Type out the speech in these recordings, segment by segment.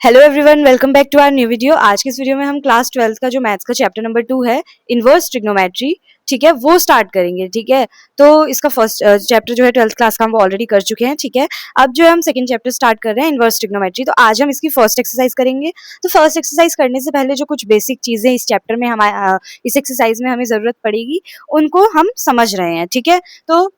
Hello everyone, welcome back to our new video. आज के इस वीडियो में हम क्लास 12th का जो मैथ्स का चैप्टर नंबर 2 है, इनवर्स ट्रिग्नोमेट्री, ठीक है, वो स्टार्ट करेंगे। ठीक है, तो इसका फर्स्ट चैप्टर जो है 12th क्लास का हम ऑलरेडी कर चुके हैं। ठीक है, अब जो है हम सेकंड चैप्टर स्टार्ट कर रहे हैं, इनवर्स ट्रिग्नोमेट्री। तो आज हम इसकी फर्स्ट एक्सरसाइज करेंगे। तो फर्स्ट एक्सरसाइज करने से पहले जो कुछ बेसिक चीजें इस चैप्टर में हमारे इस एक्सरसाइज में हमें जरूरत पड़ेगी, उनको हम समझ रहे हैं। ठीक है, तो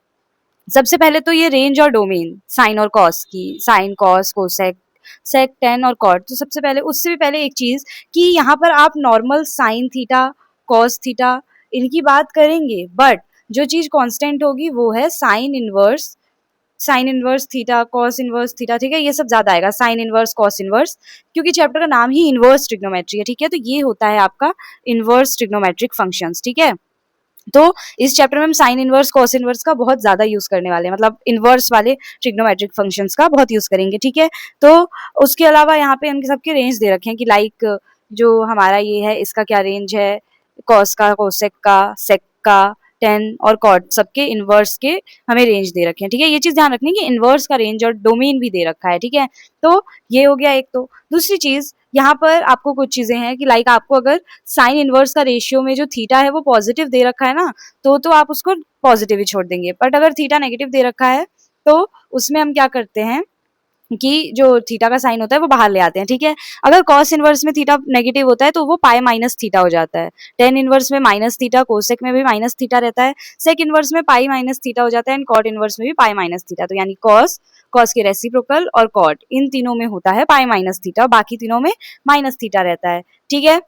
सबसे पहले तो ये रेंज और डोमेन साइन और कॉस की, sine cos cosec sec tan और कॉट। तो सबसे पहले, उससे भी पहले एक चीज कि यहाँ पर आप normal sine theta cos theta इनकी बात करेंगे, बट जो चीज कांस्टेंट होगी वो है sine inverse theta cos inverse theta. ठीक है, ये सब ज्यादा आएगा, साइन इनवर्स कॉस इनवर्स, क्योंकि चैप्टर का नाम ही इनवर्स ट्रिग्नोमेट्री है। ठीक है, तो ये होता है आपका इनवर्स ट्रिग्नोमेट्रिक फंक्शंस। ठीक है, तो इस चैप्टर में हम साइन इनवर्स कॉस इनवर्स का बहुत ज्यादा यूज करने वाले हैं, मतलब इनवर्स वाले ट्रिग्नोमेट्रिक फंक्शंस का बहुत यूज करेंगे। ठीक है, तो उसके अलावा यहाँ पे उनके सबके रेंज दे रखे हैं कि लाइक जो हमारा ये है इसका क्या रेंज है, कॉस का, कोसेक का, सेक का, टेन और कॉट, सबके इनवर्स के हमें रेंज दे रखे हैं। ठीक है, ये चीज ध्यान रखनी है कि इनवर्स का रेंज और डोमेन भी दे रखा है। ठीक है, तो ये हो गया एक। तो दूसरी चीज यहाँ पर आपको कुछ चीजें हैं कि लाइक आपको अगर साइन इनवर्स का रेशियो में जो थीटा है वो पॉजिटिव दे रखा है ना, तो आप उसको पॉजिटिव ही छोड़ देंगे। बट अगर थीटा नेगेटिव दे रखा है तो उसमें हम क्या करते हैं कि जो थीटा का साइन होता है वो बाहर ले आते हैं। ठीक है, अगर कॉस इनवर्स में थीटा नेगेटिव होता है तो वो पाई माइनस थीटा हो जाता है। टेन इनवर्स में माइनस थीटा, कोसेक में भी माइनस थीटा रहता है, सेक इनवर्स में पाई माइनस थीटा हो जाता है, एंड कॉट इनवर्स में भी पाई माइनस थीटा। तो यानी कॉस, कॉस के रेसिप्रोकल और कॉट, इन तीनों में होता है पाई माइनस थीटा, बाकी तीनों में माइनस थीटा रहता है। ठीक है,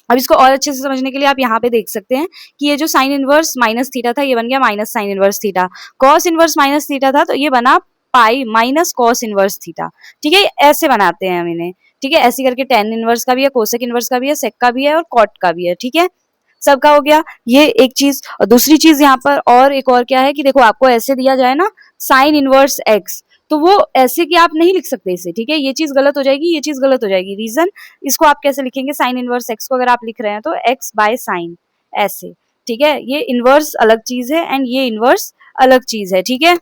अब इसको और अच्छे से समझने के लिए आप यहाँ पे देख सकते हैं कि ये जो साइन इनवर्स माइनस थीटा था ये बन गया minus sine inverse theta, cos inverse minus theta था तो ये बना pi minus cos inverse theta. ठीक है, ऐसे बनाते हैं हम इन्हें। ठीक है, ऐसे करके टेन इनवर्स का भी है, कोसेक इनवर्स का भी है, सेक का भी है और कॉट का भी है। ठीक है, सबका हो गया ये एक चीज। और दूसरी चीज यहाँ पर और एक और क्या है कि देखो आपको ऐसे दिया जाए ना साइन इनवर्स एक्स, तो वो ऐसे कि आप नहीं लिख सकते इसे। ठीक है, ये चीज गलत हो जाएगी, ये चीज गलत हो जाएगी। रीजन, इसको आप कैसे लिखेंगे, साइन इनवर्स एक्स को अगर आप लिख रहे हैं तो एक्स बाय साइन, ऐसे। ठीक है, ये इनवर्स अलग चीज है एंड ये इनवर्स अलग चीज है। ठीक है,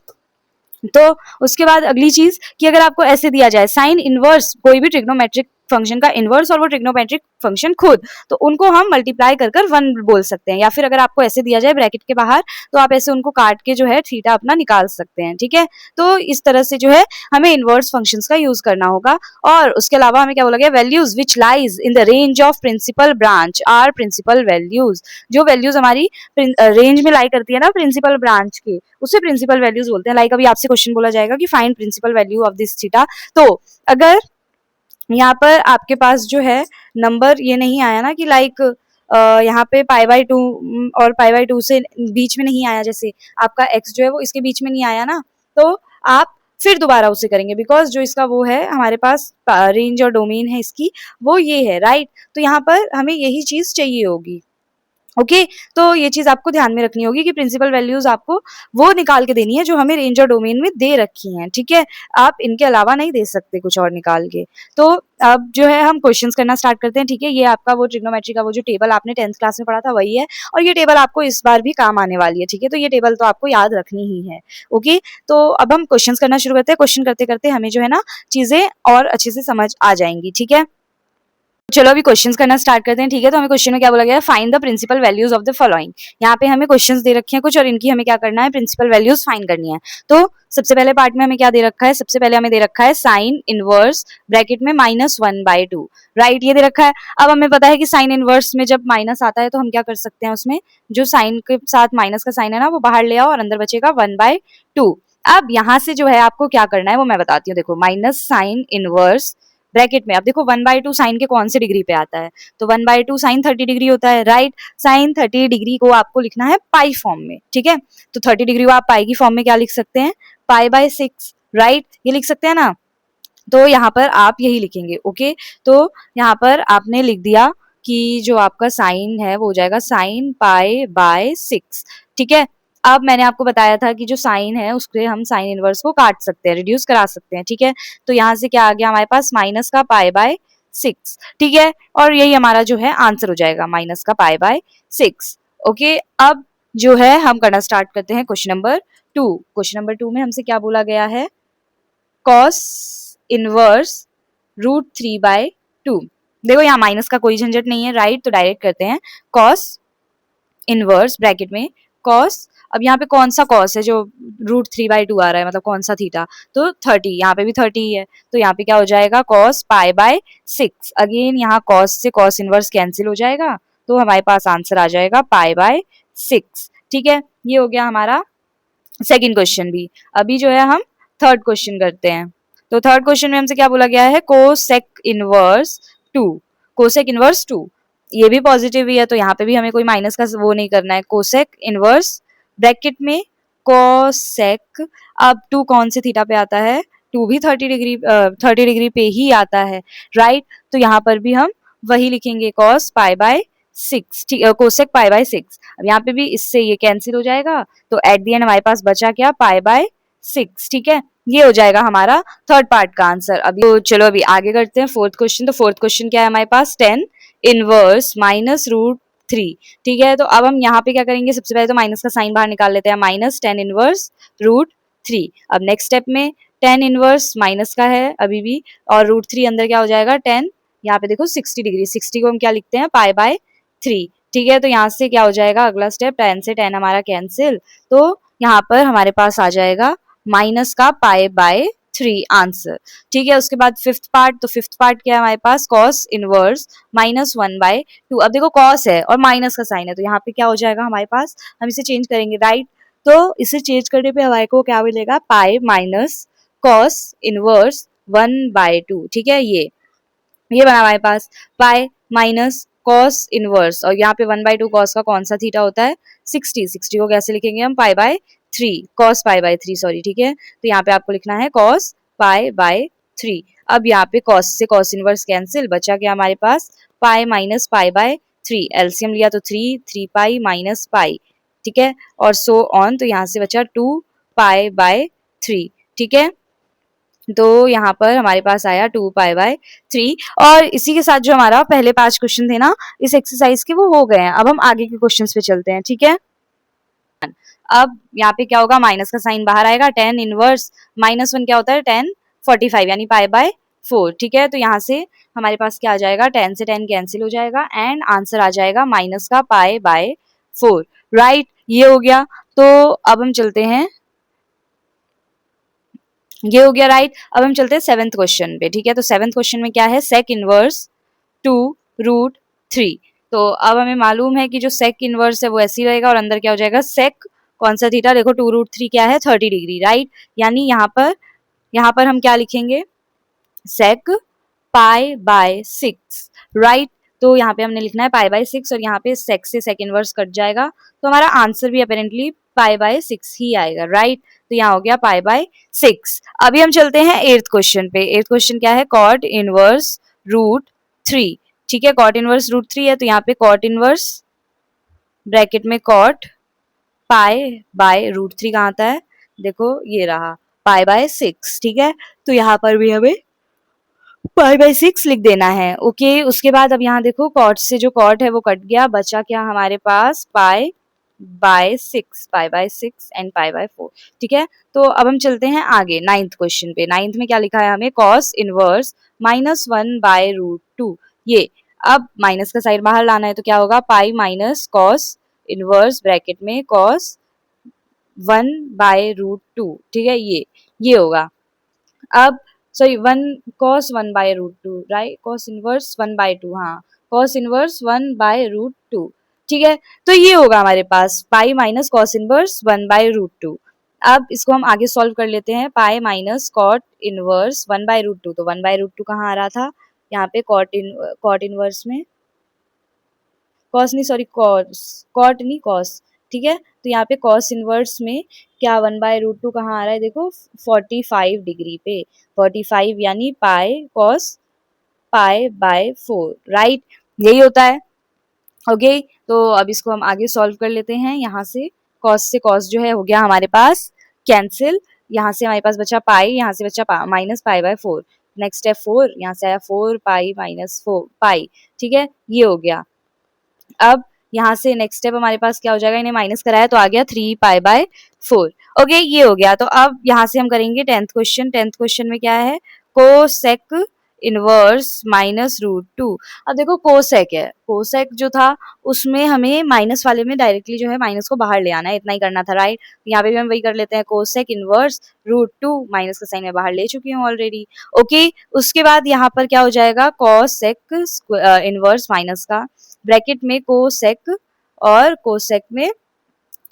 तो उसके बाद अगली चीज कि अगर आपको ऐसे दिया जाए साइन इनवर्स कोई भी ट्रिग्नोमेट्रिक फंक्शन का इनवर्स और वो ट्रिग्नोमेट्रिक फंक्शन खुद, तो उनको हम मल्टीप्लाई कर कर वन बोल सकते हैं। या फिर अगर आपको ऐसे दिया जाए ब्रैकेट के बाहर तो आप ऐसे उनको काट के जो है थीटा अपना निकाल सकते हैं। ठीक है, तो इस तरह से जो है हमें इनवर्स फंक्शंस का यूज करना होगा। और उसके अलावा हमें क्या बोला गया, values which lies in the range of principal branch are principal values. जो वैल्यूज हमारी रेंज में लाई करती है ना प्रिंसिपल ब्रांच के, उसे प्रिंसिपल वैल्यूज बोलते हैं। लाइक अभी आपसे क्वेश्चन बोला जाएगा कि find principal value of this theta, तो अगर यहाँ पर आपके पास जो है नंबर ये नहीं आया ना कि लाइक यहाँ पे पाई बाई टू और पाई बाई टू से बीच में नहीं आया, जैसे आपका एक्स जो है वो इसके बीच में नहीं आया ना, तो आप फिर दोबारा उसे करेंगे, बिकॉज जो इसका वो है हमारे पास रेंज और डोमेन है इसकी, वो ये है, राइट। तो यहाँ पर हमें यही चीज चाहिए होगी। ओके, तो ये चीज आपको ध्यान में रखनी होगी कि प्रिंसिपल वैल्यूज आपको वो निकाल के देनी है जो हमें रेंज और डोमेन में दे रखी हैं। ठीक है, आप इनके अलावा नहीं दे सकते कुछ और निकाल के। तो अब जो है हम क्वेश्चंस करना स्टार्ट करते हैं। ठीक है, ये आपका वो ट्रिग्नोमेट्री का वो जो टेबल आपने 10th क्लास में पढ़ा था वही है, और ये टेबल आपको इस बार भी काम आने वाली है। ठीक है, तो ये टेबल तो आपको याद रखनी ही है। ओके, तो अब हम क्वेश्चंस करना शुरू करते हैं। क्वेश्चन करते करते हमें जो है ना चीजें और अच्छे से समझ आ जाएंगी। ठीक है, चलो अभी क्वेश्चंस करना स्टार्ट करते हैं। ठीक है, तो हमें क्वेश्चन में क्या बोला गया है, find the principal values of the following. यहाँ पे हमें क्वेश्चंस दे रखे हैं कुछ और इनकी हमें क्या करना है, प्रिंसिपल वैल्यूज फाइंड करनी है। तो सबसे पहले पार्ट में हमें क्या दे रखा है, सबसे पहले हमें दे रखा है साइन इनवर्स ब्रैकेट में -1/2, राइट, ये दे रखा है। अब हमें पता है कि साइन इनवर्स में जब माइनस आता है तो हम क्या कर सकते हैं, उसमें जो साइन के साथ माइनस का साइन है ना वो बाहर ले आओ और अंदर बचेगा 1/2। अब यहाँ से जो है आपको क्या करना है वो मैं बताती हूँ। देखो माइनस साइन इनवर्स ब्रैकेट में, अब देखो 1/2 साइन के कौन से डिग्री पे आता है, तो 1/2 साइन 30 डिग्री होता है, राइट। साइन 30 डिग्री को आपको लिखना है पाई फॉर्म में। ठीक है, तो 30 डिग्री को आप पाई की फॉर्म में क्या लिख सकते हैं, पाई बाय 6, राइट, ये लिख सकते हैं ना। तो यहाँ पर आप यही लिखेंगे। ओके, तो यहाँ पर आपने लिख दिया कि जो आपका साइन है वो हो जाएगा साइन पाई बाय 6। ठीक है, अब मैंने आपको बताया था कि जो साइन है उसके हम साइन इनवर्स को काट सकते हैं, रिड्यूस करा सकते हैं। ठीक है, तो यहाँ से क्या आ गया हमारे पास, माइनस का पाई बाय 6। ठीक है, और यही हमारा जो है आंसर हो जाएगा, माइनस का पाई बाय 6। ओके, अब जो है हम करना स्टार्ट करते हैं क्वेश्चन नंबर 2। क्वेश्चन नंबर 2 में हमसे क्या बोला गया है, कॉस इनवर्स √3/2। देखो यहाँ माइनस का कोई झंझट नहीं है, राइट, तो डायरेक्ट करते हैं कॉस इनवर्स ब्रैकेट में कॉस, अब यहाँ पे कौन सा कॉस है जो √3/2 आ रहा है, मतलब कौन सा थीटा, तो 30, यहाँ पे भी 30 ही है, तो यहाँ पे क्या हो जाएगा cos π/6। अगेन यहाँ cos से cos इनवर्स कैंसिल हो जाएगा, तो हमारे पास आंसर आ जाएगा π/6। ठीक है, ये हो गया हमारा सेकंड क्वेश्चन भी। अभी जो है हम थर्ड क्वेश्चन करते हैं। तो थर्ड क्वेश्चन में हमसे क्या बोला गया है, कोसेक इनवर्स 2, कोसेक इनवर्स 2, ये भी पॉजिटिव ही है, तो यहाँ पे भी हमें कोई माइनस का वो नहीं करना है। कोसेक इनवर्स ब्रैकेट में कोसेक, अब 2 कौन से थीटा पे आता है, 2 भी 30 डिग्री पे ही आता है, राइट, तो यहाँ पर भी हम वही लिखेंगे cos π/6, ठीक, कोसेक π/6। अब यहाँ पे भी इससे ये कैंसिल हो जाएगा, तो एट दी एंड हमारे पास बचा क्या, π/6। ठीक है, ये हो जाएगा हमारा थर्ड पार्ट का आंसर। अभी तो चलो अभी आगे करते हैं फोर्थ क्वेश्चन। तो फोर्थ क्वेश्चन क्या है हमारे पास, 10 इनवर्स -√3। ठीक है, तो अब हम यहाँ पे क्या करेंगे, सबसे पहले तो माइनस का साइन बाहर निकाल लेते हैं, -10 इनवर्स √3। अब नेक्स्ट स्टेप में 10 इनवर्स माइनस का है अभी भी, और √3 अंदर क्या हो जाएगा 10, यहाँ पे देखो 60 डिग्री, 60 को हम क्या लिखते हैं π/3। ठीक है, तो यहाँ से क्या हो जाएगा अगला स्टेप, 10 से 10 हमारा कैंसिल, तो यहाँ पर हमारे पास आ जाएगा माइनस का π/3 आंसर। ठीक है, उसके बाद फिफ्थ पार्ट, तो फिफ्थ पार्ट क्या है हमारे पास, cos इनवर्स -1/2। अब देखो cos है और माइनस का साइन है, तो यहाँ पे क्या हो जाएगा हमारे पास, हम इसे चेंज करेंगे, राइट, तो इसे चेंज करने पे हमारे को क्या मिलेगा, पाई माइनस cos इनवर्स 1/2। ठीक है, ये बना हमारे पास पाई माइनस cos इनवर्स, और यहाँ पे 1/2 cos का कौन सा थीटा होता है, 60, 60 को कैसे लिखेंगे हम, π/3, cos π/3 सॉरी। ठीक है, तो यहाँ पे आपको लिखना है cos π/3। अब यहाँ पे cos से cos इनवर्स कैंसिल, बचा क्या हमारे पास, पाई माइनस π/3, एलसीएम लिया तो 3 पाई माइनस पाई, ठीक है, और सो ऑन, तो यहाँ से बचा 2 π/3। ठीक है, तो यहाँ पर हमारे पास आया 2 π/3, और इसी के साथ जो हमारा पहले 5 क्वेश्चन थे ना इस एक्सरसाइज के, वो हो गए हैं। अब हम आगे के क्वेश्चंस पे चलते हैं। ठीक है, अब यहाँ पे क्या होगा, माइनस का साइन बाहर आएगा, 10 इनवर्स -1 क्या होता है 10 45 यानी π/4। ठीक है, तो यहाँ से हमारे पास क्या आ जाएगा, 10 से 10 कैंसिल हो जाएगा एंड आंसर आ जाएगा माइनस का π/4, राइट, ये हो गया। तो अब हम चलते हैं, ये हो गया, राइट। अब हम चलते हैं सेवेंथ क्वेश्चन पे। ठीक है, तो सेवेंथ क्वेश्चन में क्या है, सेक इनवर्स 2√3। तो अब हमें मालूम है कि जो सेक इनवर्स है वो ऐसे ही रहेगा, और अंदर क्या हो जाएगा, सेक कौन सा थीटा, देखो 2√3 क्या है 30 डिग्री, राइट, यानी यहाँ पर हम क्या लिखेंगे, सेक π/6, राइट, तो यहाँ पे हमने लिखना है π/6, और यहाँ पे सेक से सेक इनवर्स कट जाएगा, तो हमारा आंसर भी अपेरेंटली π/6 ही आएगा, राइट, तो यहाँ हो गया π/6। अभी हम चलते हैं एट्थ क्वेश्चन पे। एट्थ क्वेश्चन क्या है, कॉट इनवर्स √3। ठीक है, कॉट इनवर्स √3 है, तो यहाँ पे कॉट इनवर्स ब्रैकेट में कॉट π/√3 कहाँ आता है, देखो ये रहा π/6। ठीक है, तो यहाँ पर भी हमें π/6 लिख देना है। ओके, उसके बाद अब यहाँ देखो कॉट से जो कॉट है वो कट गया, बचा क्या हमारे पास π/6 एंड π/4। ठीक है, तो अब हम चलते हैं आगे नाइन्थ क्वेश्चन पे। नाइन्थ में क्या लिखा है हमें, कॉस इनवर्स -1/√2। ये अब माइनस का साइड बाहर लाना है, तो क्या होगा, pi minus cos inverse bracket में कॉस 1/√2। ठीक है, ये होगा। अब sorry 1 cos 1/√2, right, cos inverse 1/2, हाँ, cos इनवर्स 1/√2। ठीक है, तो ये होगा हमारे पास पाई माइनस कॉस इनवर्स 1/√2। अब इसको हम आगे सॉल्व कर लेते हैं, पाई माइनस कॉट इनवर्स 1/√2, तो 1/√2 कहाँ आ रहा था, यहाँ पे कॉट इनवर्स में, कॉस नहीं सॉरी कॉट नहीं कॉस। ठीक है, तो यहाँ पे कॉस इनवर्स में क्या 1/√2 कहाँ आ रहा है, देखो 45 डिग्री पे, 45 यानी पाई कॉस π/4, राइट, यही होता है। ओके, तो अब इसको हम आगे सॉल्व कर लेते हैं। यहाँ से कॉस जो है हो गया हमारे पास कैंसिल, यहाँ से हमारे पास बचा पाई, यहाँ से बचा माइनस π/4, नेक्स्ट है 4, यहाँ से आया 4 पाई माइनस 4 पाई। ठीक है, ये हो गया। अब यहाँ से नेक्स्ट स्टेप हमारे पास क्या हो जाएगा, इन्हें माइनस कराया तो आ गया 3 π/4। ओके, ये हो गया। तो अब यहाँ से हम करेंगे टेंथ क्वेश्चन। टेंथ क्वेश्चन में क्या है, cosec inverse minus root two. अब देखो कोसेक है, कोसेक जो था उसमें हमें माइनस वाले में डायरेक्टली जो है माइनस को बाहर ले आना है, इतना ही करना था, राइट। यहाँ पे भी हम वही कर लेते हैं, cosec inverse root two, minus का साइन मैं बाहर ले चुकी हूँ ऑलरेडी। ओके, उसके बाद यहाँ पर क्या हो जाएगा, कोसेक इनवर्स माइनस का ब्रैकेट में कोसेक, और कोसेक में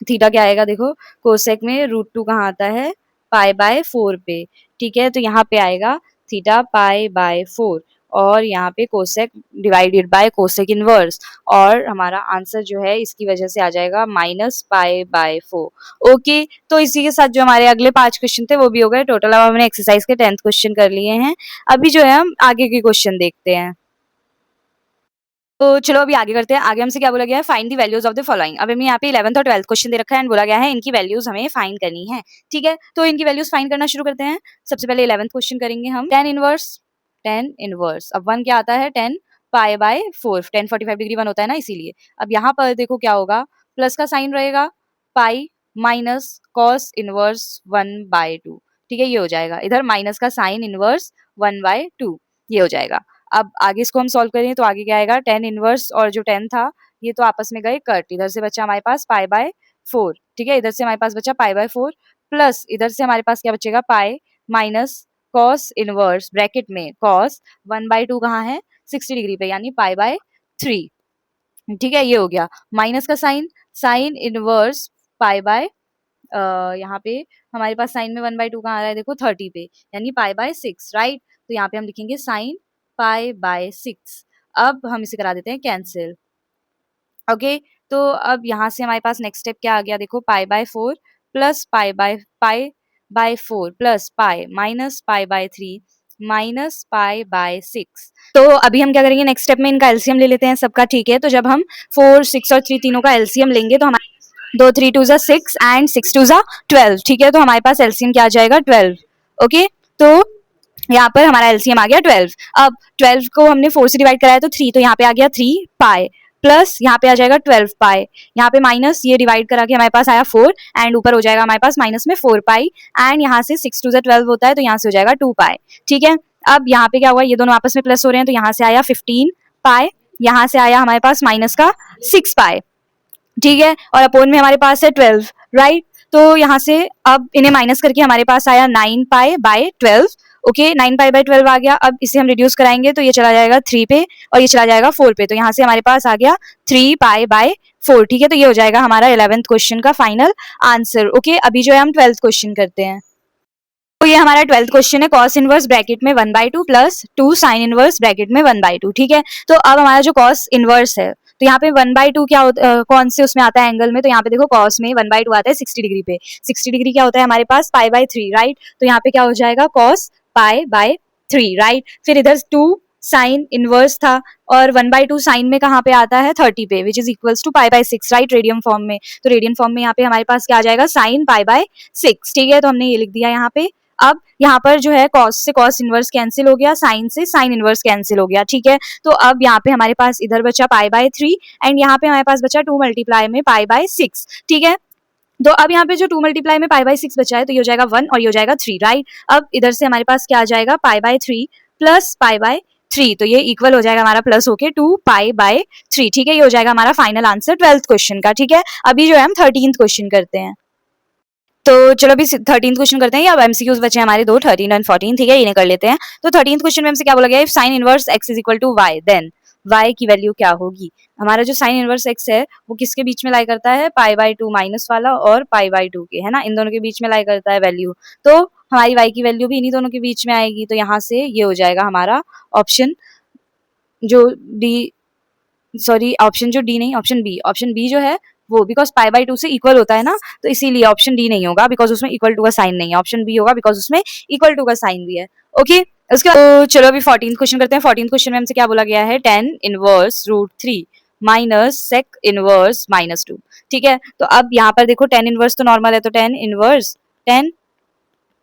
थीटा क्या आएगा, देखो कोसेक में रूट टू कहाँ आता है, पाई बाय 4 पे, ठीक है। तो यहाँ पे आएगा थीटा पाई बाय 4, और यहाँ पे cosec divided by cosec inverse, और हमारा आंसर जो है इसकी वजह से आ जाएगा माइनस पाई बाय 4। ओके, तो इसी के साथ जो हमारे अगले 5 क्वेश्चन थे वो भी हो गए टोटल। अब हमने एक्सरसाइज के 10th क्वेश्चन कर लिए हैं। अभी जो है हम आगे के क्वेश्चन देखते हैं। तो चलो अभी आगे करते हैं। आगे हमसे क्या बोला गया है, find the values of the following. अब हमें यहाँ पे 11th और 12th क्वेश्चन दे रखा है एंड बोला गया है इनकी वैल्यूज हमें फाइंड करनी है, ठीक है। तो इनकी वैल्यूज फाइंड करना शुरू करते हैं। सबसे पहले 11th क्वेश्चन करेंगे हम, टेन इनवर्स। अब 1 क्या आता है, 10 पाई बाय 4, 10 45 डिग्री 1 होता है ना, इसीलिए। अब यहाँ पर देखो क्या होगा, प्लस का साइन रहेगा, पाई माइनस कॉस इनवर्स 1/2, ठीक है, ये हो जाएगा। इधर माइनस का साइन इनवर्स 1/2, ये हो जाएगा। अब आगे इसको हम सॉल्व करें तो आगे क्या आएगा, 10 इनवर्स और जो 10 था ये तो आपस में गए कट, इधर से बचा हमारे पास पाई बाय 4, ठीक है, इधर से हमारे पास बचा पाई बाय 4, प्लस इधर से हमारे पास क्या बचेगा, pi minus cos inverse bracket में कॉस 1/2 कहाँ है, 60 डिग्री पे, यानी पाई बाय 3, ठीक है, ये हो गया। माइनस का sign, sine inverse pi by यहाँ पे हमारे पास साइन में 1/2 कहाँ आ रहा है, देखो 30 पे, यानी पाई बाय 6, राइट। तो यहाँ पे हम लिखेंगे साइन पाई बाय 6। अब हम इसे करा देते हैं कैंसिल। ओके, तो अब यहाँ से हमारे पास नेक्स्ट स्टेप क्या आ गया, देखो pi by 4 plus pi bye 4 plus pi minus pi by 3 minus pi by 6। तो अभी हम क्या करेंगे, नेक्स्ट स्टेप में इनका एलसीएम ले लेते हैं सबका, ठीक है। तो जब हम 4 6 और 3 तीनों का एलसीएम लेंगे तो हमारे 2 3 2 जा 6 एंड 6 2 जा 12, ठीक है। तो हमारे पास एलसीएम क्या आ जाएगा, 12। ओके, तो यहाँ पर हमारा एलसीएम आ गया 12। अब 12 को हमने 4 से डिवाइड कराया तो 3, तो यहाँ पे आ गया 3 पाई, प्लस यहाँ पे आ जाएगा 12 पाई, यहाँ पे माइनस ये डिवाइड करा के हमारे पास आया 4, एंड ऊपर हो जाएगा हमारे पास माइनस में 4 पाई, एंड यहाँ से 6 2 12 होता है तो यहाँ से हो जाएगा 2 पाई, ठीक है। अब यहाँ पे क्या हुआ, ये दोनों आपस में प्लस हो रहे हैं तो यहाँ से आया 15 पाई, यहाँ से आया हमारे पास माइनस का 6 पाई, ठीक है, और अपोन में हमारे पास है 12, राइट। तो यहाँ से अब इन्हें माइनस करके हमारे पास आया 9 pi by 12। Okay, 9 pi by 12 आ गया। अब इसे हम रिड्यूस कराएंगे तो ये चला जाएगा 3 पे और ये चला जाएगा 4 पे, तो यहाँ से हमारे पास आ गया 3 पाई बाय 4, ठीक है। तो ये हो जाएगा हमारा 11th क्वेश्चन का फाइनल आंसर। ओके, अभी जो है हम 12th क्वेश्चन करते हैं। तो ये हमारा 12th क्वेश्चन है, कॉस इनवर्स ब्रैकेट में 1/2 प्लस 2 साइन इनवर्स ब्रैकेट में 1/2, ठीक है। तो अब हमारा जो कॉस इनवर्स है, तो यहाँ पे 1/2 क्या होता कौन से उसमें आता है एंगल में, तो यहाँ पे देखो कॉस में 1/2 आता है 60 डिग्री पे, 60 डिग्री क्या होता है हमारे पास, पाई बाय 3, राइट। तो यहाँ पे क्या हो जाएगा, कॉस पाई बाय 3, राइट। फिर इधर 2 साइन इनवर्स था, और 1/2 साइन में कहाँ पे आता है, 30 पे, which is equals to pi by 6, right, radian form में। तो रेडियन फॉर्म में यहाँ पे हमारे पास क्या आ जाएगा, साइन पाई बाय 6, ठीक है। तो हमने ये लिख दिया यहाँ पे। अब यहाँ पर जो है कॉस से कॉस इनवर्स कैंसिल हो गया, साइन से साइन इनवर्स कैंसिल हो गया, ठीक है। तो अब यहाँ पे हमारे पास इधर बचा पाई बाय 3, एंड यहाँ पे हमारे पास बचा 2 मल्टीप्लाई में पाई बाय 6, ठीक है। तो अब यहाँ पे जो 2 मल्टीप्लाई में पाई बाय 6 बचा है तो ये हो जाएगा 1 और ये हो जाएगा 3, राइट। अब इधर से हमारे पास क्या आ जाएगा, पाई बाय 3 प्लस पाई बाय 3, तो ये इक्वल हो जाएगा हमारा प्लस होके 2 पाई बाय 3, ठीक है। ये हो जाएगा हमारा फाइनल आंसर 12th क्वेश्चन का, ठीक है। अभी जो है हम 13th क्वेश्चन करते हैं। तो चलो अभी 13th क्वेश्चन करते हैं। अब एमसीक्यूज बचे हमारे दो, 13 एंड 14, ठीक है, इन्हें कर लेते हैं। तो 13th क्वेश्चन में हमसे क्या बोला गया है, if sine inverse x is equal to y then y की वैल्यू क्या होगी। हमारा जो साइन इनवर्स x है वो किसके बीच में लाई करता है, पाई बाय 2 माइनस वाला और पाई बाय 2 के, है ना, इन दोनों के बीच में लाई करता है वैल्यू। तो हमारी y की वैल्यू भी इन्हीं दोनों के बीच में आएगी, तो यहाँ से ये हो जाएगा हमारा ऑप्शन जो डी, सॉरी ऑप्शन जो डी नहीं, ऑप्शन बी जो है वो, बिकॉज पाई बाय 2 से इक्वल होता है ना, तो इसीलिए ऑप्शन डी नहीं होगा, बिकॉज उसमें इक्वल टू का साइन नहीं है। ऑप्शन बी होगा बिकॉज उसमें इक्वल टू का साइन भी है। ओके, उसके बाद तो चलो अभी 14th क्वेश्चन करते हैं। 14th क्वेश्चन में हमसे क्या बोला गया है, 10 inverse root 3 minus sec inverse minus 2, ठीक है। तो अब यहाँ पर देखो 10 इनवर्स तो नॉर्मल है, तो 10 इनवर्स 10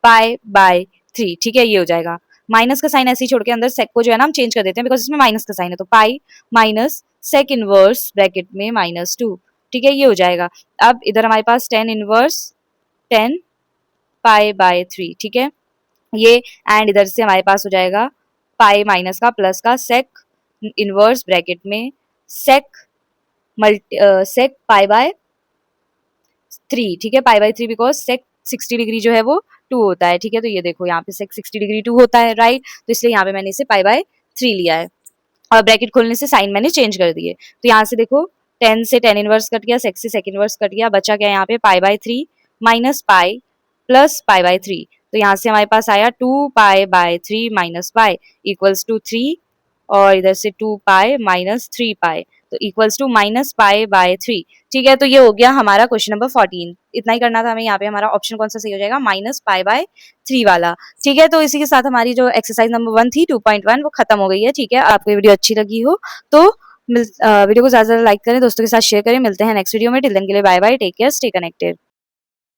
पाई बाय 3, ठीक है, ये हो जाएगा। माइनस का साइन ऐसे ही छोड़ के अंदर सेक को जो है ना हम चेंज कर देते हैं, बिकॉज इसमें माइनस का साइन है, तो pi minus sec inverse bracket में -2, ठीक है, ये हो जाएगा। अब इधर हमारे पास 10 इनवर्स 10 पाई बाय 3, ठीक है, ये, एंड इधर से हमारे पास हो जाएगा पाई माइनस का प्लस का सेक इनवर्स ब्रैकेट में सेक सेक पाई बाय 3, ठीक है, pi by 3 because sec 60 degree जो है वो 2 होता है, ठीक है। तो ये देखो यहाँ पे सेक 60 डिग्री 2 होता है, राइट। तो इसलिए यहाँ पे मैंने इसे पाई बाय 3 लिया है और ब्रैकेट खोलने से साइन मैंने चेंज कर दिए। तो यहाँ से देखो 10 से टेन इनवर्स कट गया, सेक से सेक इनवर्स कट गया, बचा क्या यहाँ पे pi by 3 minus pi plus pi by 3। तो यहाँ से हमारे पास आया 2 pi by 3 minus pi equals to 3 और इधर से 2 पाई माइनस 3 पाई तो equals to minus pi by 3। ठीक है, तो ये हो गया हमारा क्वेश्चन नंबर 14। इतना ही करना था हमें। यहाँ पे हमारा ऑप्शन कौन सा सही हो जाएगा, माइनस पाई बाय 3 वाला। ठीक है, तो इसी के साथ हमारी जो एक्सरसाइज नंबर 1 थी 2.1 वो खत्म हो गई है। ठीक है, आपको ये वीडियो अच्छी लगी हो तो वीडियो को ज्यादा लाइक करें, दोस्तों के साथ शेयर करें। मिलते हैं नेक्स्ट वीडियो में। टिल देन के लिए bye bye, take care, stay connected.